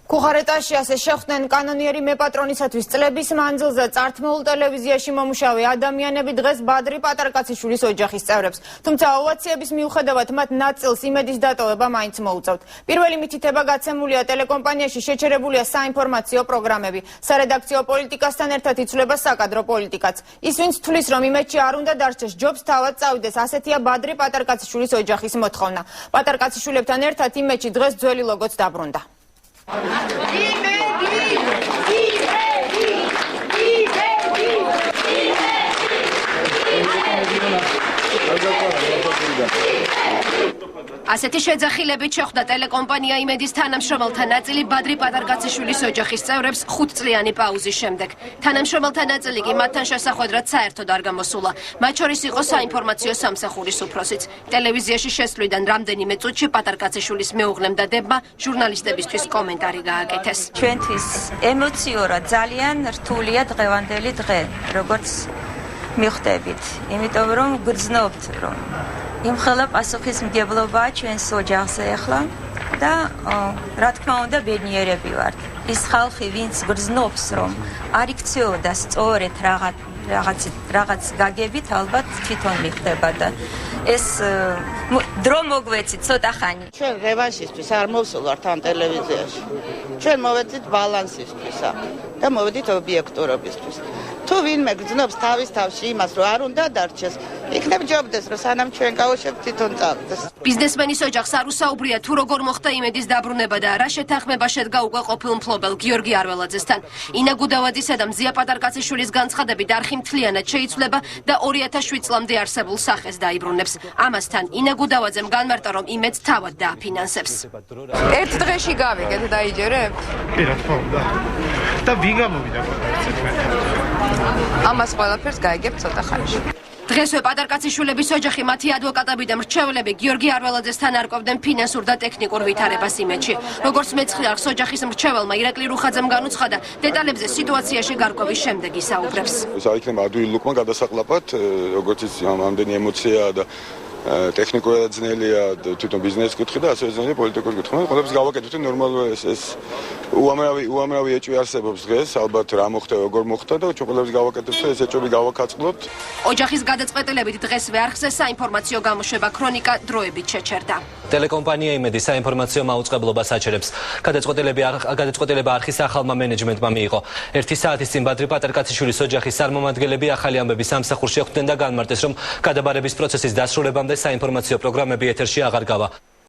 ქუხარეტაში ასე შეხვდნენ კანონიერი მეპატრონისათვის წლების მანძილზე წართმეულ ტელევიზიაში მომუშავე ადამიანები დღეს ბადრი პატარკაციშვილის ოჯახის წევრებს. თუმცა ოვაციების მიუხედავად მათ ნაწილს იმედის დატოვება მაინც მოუწევთ. პირველი მითითება გაცემულია ტელეკომპანიაში შეჩერებულია საინფორმაციო პროგრამები. სარედაქციო პოლიტიკასთან ერთად იცვლება საკადრო პოლიტიკაც. ის ვინც თვლის რომ იმედში არ უნდა დარჩეს ჯობს თავად წავიდეს, ასეთია ბადრი პატარკაციშვილის ოჯახის მოთხოვნა. პატარკაციშვილებთან ერთად იმედში დღეს ძველი ლოგოც დაბრუნდა. ასეთი შეძახილებით შეხვდა ტელეკომპანია იმედის თანამშრომელთა ნაწილი ბადრი პატარკაციშვილის ოჯახის წევრებს 5 წლიანი პაუზის შემდეგ. თანამშრომელთა ნაწილი კი მათთან შესახვედრად საერთოდ არ გამოსულა. მათ შორის იყო საინფორმაციო სამსახურის უფროსიც. ტელევიზიაში შესვლიდან რამდენიმე წუთში პატარკაციშვილის მეუღლემ და დებმა ჟურნალისტებისთვის კომენტარი გააკეთეს. ჩვენთვის ემოციურად ძალიან რთულია დღევანდელი დღე, როგორც მიხვდებით, იმიტომ რომ გრძნობთ რომ იმხელა პასუხისმგებლობაა ჩვენს ოჯახზე ახლა და რა თქმა უნდა ბედნიერები ვართ. ის ხალხი, ვინც გრძნობს რომ არ იქცეოდა სწორედ რაღაც გაგებით, ალბათ თვითონ მიხდება და ეს დრო მოგვეცით ცოტა ხანი. ჩვენ რევანშისთვის არ მოვსულვართ ამ ტელევიზიაში. ჩვენ მოვეცით ბალანსისთვის და მოვედით ობიექტურობისთვის. თუ ვინმე გრძნობს თავის თავში იმას, რომ არ უნდა დარჩეს, იქნებ ჯობდეს, რომ სანამ ჩვენ გავუშვებთ თვითონ წავიდეს. ბიზნესმენის ოჯახს არ უსაუბრია თუ როგორ მოხდა იმედის დაბრუნება და რა შეთანხმება შედგა უკვე ყოფილ მფლობელ გიორგი არველაძესთან. ინა გუდავაძისა და მზია პატარკაციშვილის განცხადებით არხი მთლიანად შეიცვლება და 2007 წლამდე არსებულ სახეს დაიბრუნებს. ამასთან ინა გუდავაძემ განმარტა, რომ იმედს თავად დააფინანსებს. ერთ დღეში გავიგეთ დაიჯერებთ? კი, რა თქმა უნდა. და ვინ გამოვიდა ამას ყველაფერს გაიგებთ ცოტა ხანში. დღესვე პატარკაციშვილების ოჯახი მათი ადვოკატები და მრჩეველები გიორგი არველაძესთან არკვევდნენ ფინანსურ და ტექნიკურ ვითარებას იმედში. როგორც მეცხრე არხს ოჯახის მრჩეველმა ირაკლი რუხაძემ განუცხადა, დეტალებზე სიტუაციაში გარკვევის შემდეგ ისაუბრებს. საიქნებ ადვილი ლუკმა გადასაყლაპად, როგორც ის ამდენი ემოციაა და ტექნიკურად ძნელია თვითონ ბიზნესის კუთხე და ასევე ძნელია პოლიტიკური კუთხე. ყველაფერს გავაკეთებთ ნორმალურად ეს უამრავი ეჭვი არსებობს დღეს, ალბათ რა მოხდა, როგორ მოხდა და ყველაფერს გავაკეთებთ და ეს ეჭვები გავაკაცყლობთ. ოჯახის გადაწყვეტილებით დღესვე არხზე საინფორმაციო გამოშვება ქრონიკა დროებით შეჩერდა. ტელეკომპანია იმედი საინფორმაციო მაუწყებლობას აჩერებს. გადაწყვეტილება არხის ახალმა მენეჯმენტმა მიიღო. 1 საათის წინ ბადრი პატარკაციშვილის ოჯახის წარმომადგენლები ახალი ამბების სამსახურში ხვდნენ და განმარტეს, რომ გადაბარების პროცესის დასრულებამდე საინფორმაციო პროგრამები ეთერში აღარ გავა.